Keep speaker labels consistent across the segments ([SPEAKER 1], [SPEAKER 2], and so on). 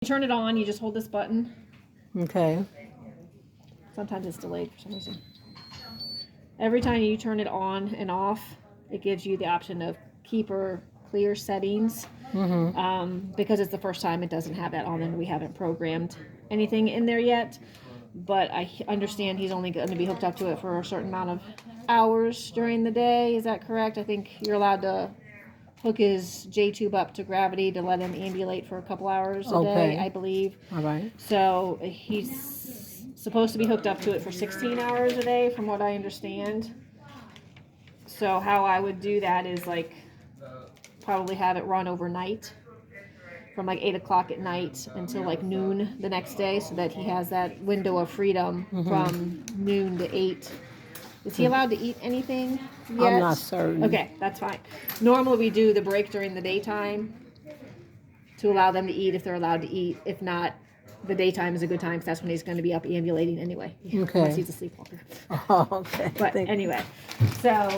[SPEAKER 1] You turn it on, you just hold this button.
[SPEAKER 2] Okay.
[SPEAKER 1] Sometimes it's delayed for some reason. Every time you turn it on and off, it gives you the option of keep or clear settings. Because it's the first time, it doesn't have that on, and we haven't programmed anything in there yet. But I understand he's only going to be hooked up to it for a certain amount of hours during the day. Is that correct? I think you're allowed to hook his J-tube up to gravity to let him ambulate for a couple hours a day, I believe.
[SPEAKER 2] All right.
[SPEAKER 1] So he's supposed to be hooked up to it for 16 hours a day, from what I understand. So how I would do that is like probably have it run overnight from like 8 o'clock at night until like noon the next day, so that he has that window of freedom from noon to 8. Is he allowed to eat anything yet?
[SPEAKER 2] I'm not certain.
[SPEAKER 1] Okay, that's fine. Normally we do the break during the daytime to allow them to eat if they're allowed to eat. If not, the daytime is a good time because that's when he's going to be up ambulating anyway.
[SPEAKER 2] Okay.
[SPEAKER 1] Unless he's a sleepwalker.
[SPEAKER 2] Oh, okay.
[SPEAKER 1] But anyway, so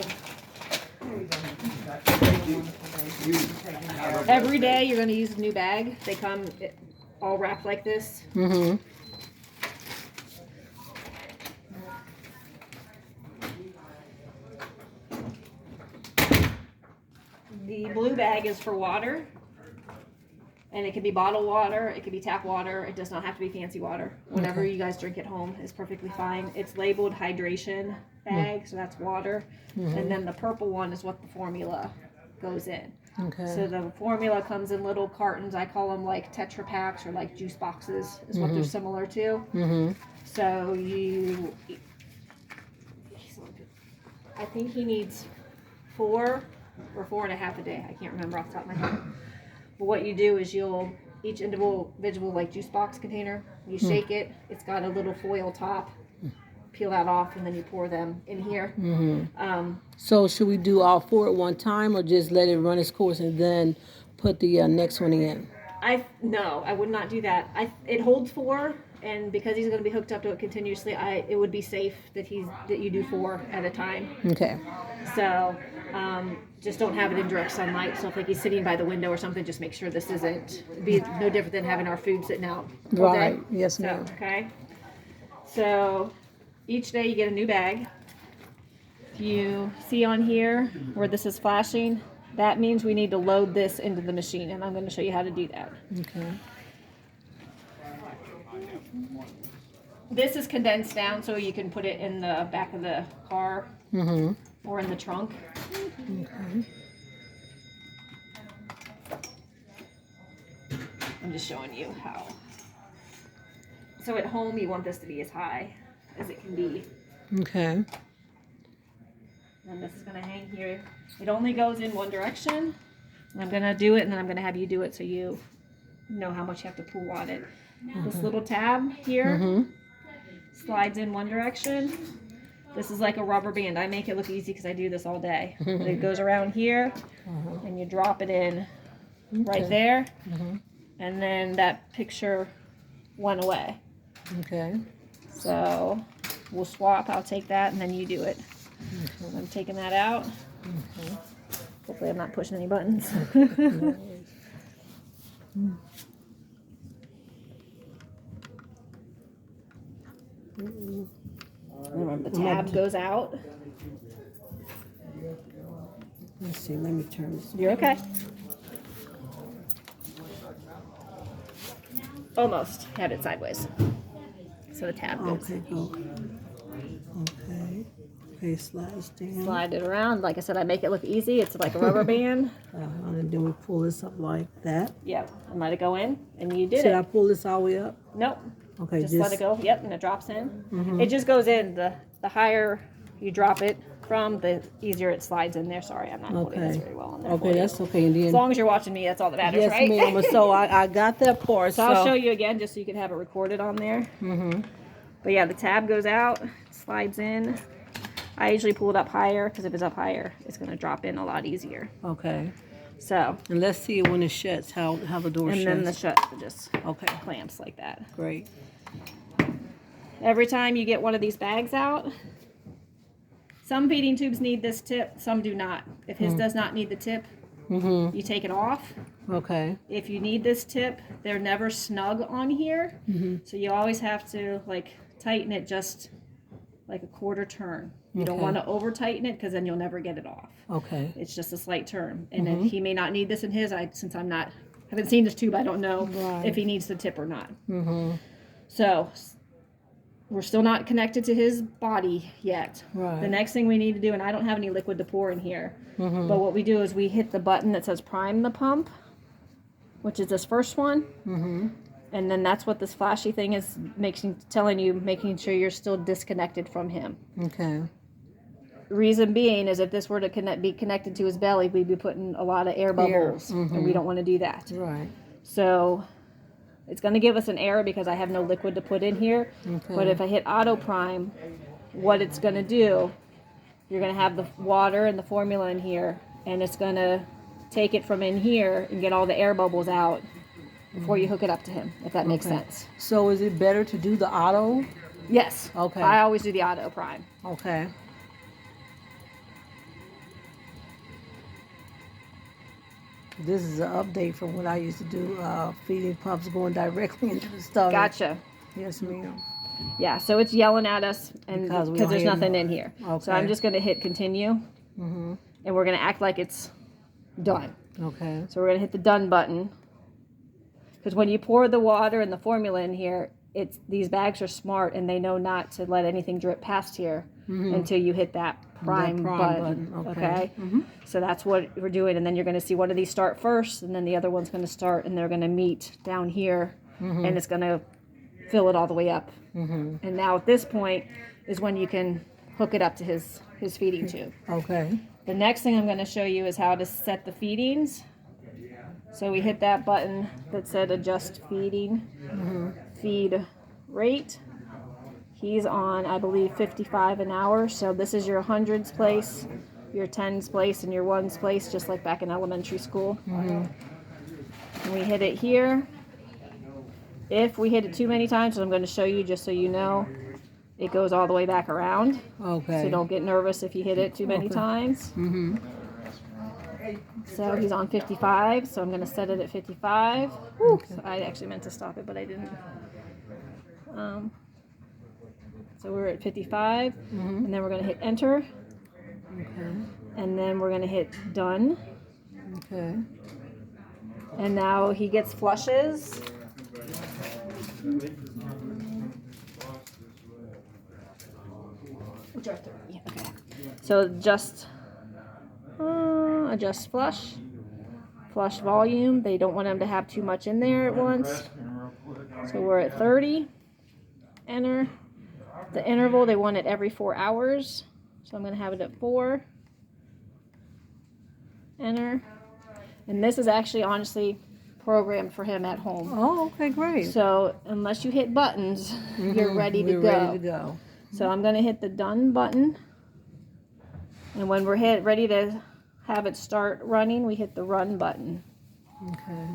[SPEAKER 1] every day you're going to use a new bag. They come all wrapped like this. The blue bag is for water, and it can be bottled water, it can be tap water, it does not have to be fancy water. Whatever you guys drink at home is perfectly fine. It's labeled hydration bag, so that's water. And then the purple one is what the formula goes in.
[SPEAKER 2] Okay.
[SPEAKER 1] So the formula comes in little cartons. I call them like Tetra Packs or like juice boxes is what they're similar to. So I think he needs 4 or 4.5 a day. I can't remember off the top of my head. But what you do is each individual like juice box container, you shake it. It's got a little foil top. Peel that off, and then you pour them in here.
[SPEAKER 2] So should we do all 4 at one time, or just let it run its course and then put the next one in?
[SPEAKER 1] No, I would not do that. It holds 4, and because he's going to be hooked up to it continuously, it would be safe that you do 4 at a time.
[SPEAKER 2] Okay.
[SPEAKER 1] So just don't have it in direct sunlight. So if like he's sitting by the window or something, just make sure this be no different than having our food sitting out all day.
[SPEAKER 2] Right. Yes, ma'am.
[SPEAKER 1] Okay. So each day you get a new bag. If you see on here where this is flashing, that means we need to load this into the machine, and I'm going to show you how to do that.
[SPEAKER 2] Okay.
[SPEAKER 1] This is condensed down so you can put it in the back of the car or in the trunk.
[SPEAKER 2] Okay.
[SPEAKER 1] I'm just showing you how. So at home you want this to be as high as it can be.
[SPEAKER 2] Okay.
[SPEAKER 1] And this is going to hang here. It only goes in one direction. And I'm going to do it, and then I'm going to have you do it so you know how much you have to pull on it. This little tab here slides in one direction. This is like a rubber band. I make it look easy because I do this all day. But it goes around here, and you drop it in right there. And then that picture went away.
[SPEAKER 2] Okay.
[SPEAKER 1] So we'll swap. I'll take that, and then you do it. I'm taking that out. Hopefully I'm not pushing any buttons. Remember, the tab goes out.
[SPEAKER 2] Let's see. Let me turn this.
[SPEAKER 1] You're okay. Almost. Had it sideways. So the tab goes.
[SPEAKER 2] Okay. Okay. Okay. Slides down.
[SPEAKER 1] Slide it around. Like I said, I make it look easy. It's like a rubber band.
[SPEAKER 2] And then we pull this up like that.
[SPEAKER 1] Yep. And let it go in. And you did
[SPEAKER 2] Should
[SPEAKER 1] it.
[SPEAKER 2] I pull this all the way up?
[SPEAKER 1] Nope.
[SPEAKER 2] Okay.
[SPEAKER 1] Just let it go. Yep, and it drops in. It just goes in. The higher you drop it from, the easier it slides in there. Sorry, I'm not holding this very well on there.
[SPEAKER 2] Okay, that's okay. And then,
[SPEAKER 1] as long as you're watching me, that's all that matters,
[SPEAKER 2] yes,
[SPEAKER 1] right?
[SPEAKER 2] ma'am. So I got that part.
[SPEAKER 1] So I'll show you again just so you can have it recorded on there. But yeah, the tab goes out, slides in. I usually pull it up higher because if it's up higher, it's going to drop in a lot easier.
[SPEAKER 2] Okay.
[SPEAKER 1] So.
[SPEAKER 2] And let's see it when it shuts, how the door shuts.
[SPEAKER 1] And then the shut just clamps like that.
[SPEAKER 2] Great.
[SPEAKER 1] Every time you get one of these bags out, some feeding tubes need this tip, some do not. If his does not need the tip, you take it off
[SPEAKER 2] Okay.
[SPEAKER 1] If you need this tip, they're never snug on here. So you always have to like tighten it just like a quarter turn. You don't
[SPEAKER 2] Okay.
[SPEAKER 1] want to over tighten it because then you'll never get it off.
[SPEAKER 2] Okay.
[SPEAKER 1] It's just a slight turn. And then he may not need this in his. Since haven't seen this tube, I don't know
[SPEAKER 2] Right.
[SPEAKER 1] if he needs the tip or not.
[SPEAKER 2] Mm-hmm.
[SPEAKER 1] So we're still not connected to his body yet.
[SPEAKER 2] Right.
[SPEAKER 1] The next thing we need to do, and I don't have any liquid to pour in here,
[SPEAKER 2] Mm-hmm.
[SPEAKER 1] but what we do is we hit the button that says prime the pump, which is this first one.
[SPEAKER 2] Mm-hmm.
[SPEAKER 1] And then that's what this flashy thing is making sure you're still disconnected from him.
[SPEAKER 2] Okay.
[SPEAKER 1] Reason being is if this were to be connected to his belly, we'd be putting a lot of air bubbles, and we don't want to do that.
[SPEAKER 2] Right.
[SPEAKER 1] So it's going to give us an error because I have no liquid to put in here.
[SPEAKER 2] Okay.
[SPEAKER 1] But if I hit auto prime, what it's going to do, you're going to have the water and the formula in here, and it's going to take it from in here and get all the air bubbles out before you hook it up to him, if that makes sense.
[SPEAKER 2] So is it better to do the auto?
[SPEAKER 1] Yes.
[SPEAKER 2] Okay.
[SPEAKER 1] I always do the auto prime.
[SPEAKER 2] Okay. This is an update from what I used to do, feeding pumps going directly into the stomach.
[SPEAKER 1] Gotcha.
[SPEAKER 2] Yes, ma'am.
[SPEAKER 1] Yeah, so it's yelling at us and
[SPEAKER 2] Because we
[SPEAKER 1] because
[SPEAKER 2] don't
[SPEAKER 1] there's
[SPEAKER 2] hear
[SPEAKER 1] nothing
[SPEAKER 2] you.
[SPEAKER 1] in here. So
[SPEAKER 2] Okay.
[SPEAKER 1] I'm just going to hit continue,
[SPEAKER 2] Mm-hmm.
[SPEAKER 1] and we're going to act like it's done.
[SPEAKER 2] Okay.
[SPEAKER 1] So we're going to hit the done button. Because when you pour the water and the formula in here, these bags are smart and they know not to let anything drip past here until you hit that prime, button. Okay. So that's what we're doing, and then you're going to see one of these start first, and then the other one's going to start, and they're going to meet down here, and it's going to fill it all the way up. And now at this point is when you can hook it up to his feeding tube.
[SPEAKER 2] Okay.
[SPEAKER 1] The next thing I'm going to show you is how to set the feedings. So we hit that button that said adjust feeding, feed rate. He's on, I believe, 55 an hour. So this is your hundreds place, your tens place, and your ones place, just like back in elementary school. And we hit it here. If we hit it too many times, I'm going to show you just so you know, it goes all the way back around.
[SPEAKER 2] Okay.
[SPEAKER 1] So don't get nervous if you hit it too many times.
[SPEAKER 2] Mm-hmm.
[SPEAKER 1] So he's on 55, so I'm going to set it at 55. So I actually meant to stop it, but I didn't. So we're at 55, and then we're going to hit enter,
[SPEAKER 2] Okay.
[SPEAKER 1] and then we're going to hit done.
[SPEAKER 2] Okay.
[SPEAKER 1] And now he gets flushes. Yeah, okay. So just adjust flush volume. They don't want him to have too much in there at once. So we're at 30. Enter. The interval, they want it every 4 hours. So I'm going to have it at 4. Enter. And this is actually honestly programmed for him at home.
[SPEAKER 2] Oh, okay, great.
[SPEAKER 1] So unless you hit buttons, you're ready to
[SPEAKER 2] We're
[SPEAKER 1] go.
[SPEAKER 2] ready to go.
[SPEAKER 1] So I'm going to hit the done button. And when we're ready to have it start running, we hit the run button.
[SPEAKER 2] Okay.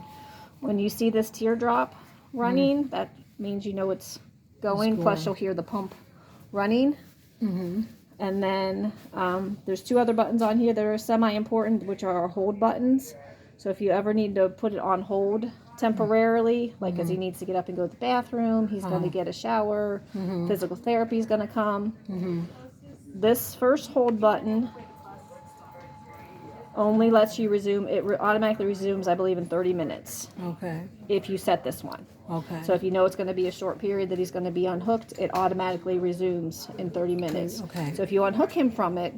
[SPEAKER 1] When you see this teardrop running, that means you know it's going.
[SPEAKER 2] It's
[SPEAKER 1] Plus
[SPEAKER 2] going.
[SPEAKER 1] you'll hear the pump running. And then there's 2 other buttons on here that are semi-important, which are our hold buttons. So if you ever need to put it on hold temporarily, like because he needs to get up and go to the bathroom, he's going to get a shower, physical therapy is going to come. This first hold button only lets you resume. It automatically resumes, I believe, in 30 minutes
[SPEAKER 2] Okay.
[SPEAKER 1] if you set this one.
[SPEAKER 2] Okay.
[SPEAKER 1] So if you know it's going to be a short period that he's going to be unhooked, it automatically resumes in 30 minutes.
[SPEAKER 2] Okay.
[SPEAKER 1] So if you unhook him from it,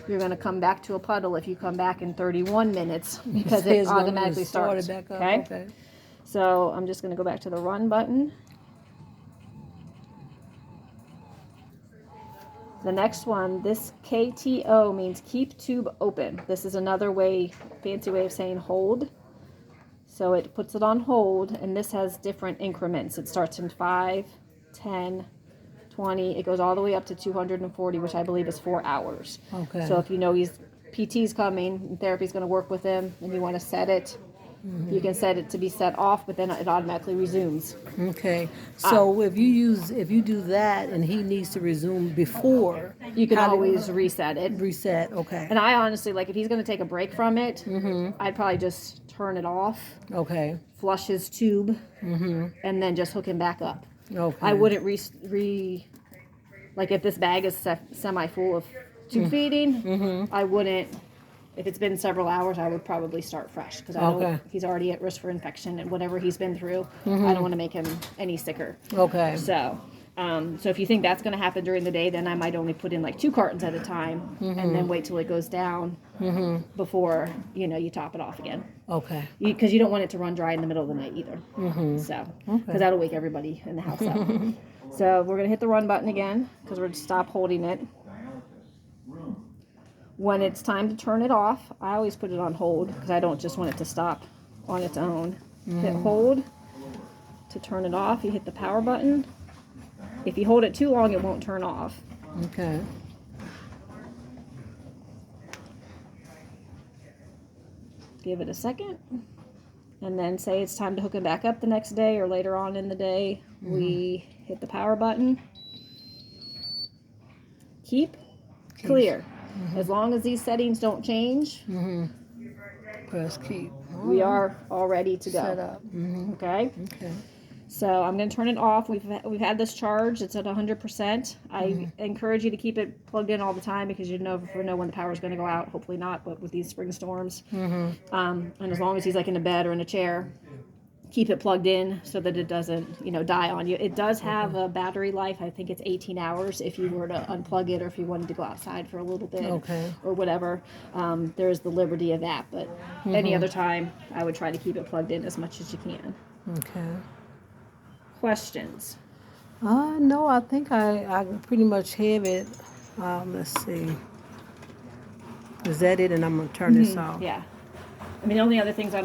[SPEAKER 1] you're going to come back to a puddle if you come back in 31 minutes because it
[SPEAKER 2] It's gonna
[SPEAKER 1] automatically
[SPEAKER 2] start
[SPEAKER 1] starts.
[SPEAKER 2] it back up.
[SPEAKER 1] Okay?
[SPEAKER 2] Okay.
[SPEAKER 1] So I'm just going to go back to the run button. The next one, this KTO means keep tube open. This is another fancy way of saying hold. So it puts it on hold, and this has different increments. It starts in 5, 10, 20. It goes all the way up to 240, which I believe is 4 hours.
[SPEAKER 2] Okay.
[SPEAKER 1] So if you know PT's coming, and therapy's going to work with him, and you want to set it, you can set it to be set off, but then it automatically resumes.
[SPEAKER 2] Okay. So if you do that and he needs to resume before,
[SPEAKER 1] You can
[SPEAKER 2] How do-
[SPEAKER 1] always reset it.
[SPEAKER 2] Reset. Okay.
[SPEAKER 1] And I honestly, like, if he's going to take a break from it, I'd probably just turn it off,
[SPEAKER 2] Okay.
[SPEAKER 1] flush his tube, and then just hook him back up.
[SPEAKER 2] Okay.
[SPEAKER 1] I wouldn't like, if this bag is semi full of tube feeding, I wouldn't. If it's been several hours, I would probably start fresh because I know
[SPEAKER 2] Okay.
[SPEAKER 1] he's already at risk for infection and whatever he's been through. I don't want to make him any sicker.
[SPEAKER 2] Okay.
[SPEAKER 1] So, so if you think that's going to happen during the day, then I might only put in like 2 cartons at a time, and then wait till it goes down before you top it off again.
[SPEAKER 2] Okay.
[SPEAKER 1] Because you don't want it to run dry in the middle of the night either. So, because that'll wake everybody in the house up. So we're gonna hit the run button again because we're gonna stop holding it. When it's time to turn it off, I always put it on hold because I don't just want it to stop on its own. Hit hold to turn it off. You hit the power button. If you hold it too long, it won't turn off.
[SPEAKER 2] Okay.
[SPEAKER 1] Give it a second. And then say it's time to hook it back up the next day or later on in the day. We hit the power button. Keep clear. As long as these settings don't change,
[SPEAKER 2] Press keep.
[SPEAKER 1] we are all ready to go.
[SPEAKER 2] Set up.
[SPEAKER 1] Okay?
[SPEAKER 2] Okay.
[SPEAKER 1] So I'm going to turn it off. We've had this charged. It's at 100%. I encourage you to keep it plugged in all the time because you never know when the power is going to go out. Hopefully not, but with these spring storms. And as long as he's like in a bed or in a chair, keep it plugged in so that it doesn't, die on you. It does have a battery life. I think it's 18 hours if you were to unplug it or if you wanted to go outside for a little bit or whatever. There's the liberty of that, but any other time, I would try to keep it plugged in as much as you can.
[SPEAKER 2] Okay.
[SPEAKER 1] Questions?
[SPEAKER 2] No, I think I pretty much have it. Let's see. Is that it? And I'm gonna turn this off.
[SPEAKER 1] Yeah. I mean, the only other things I'm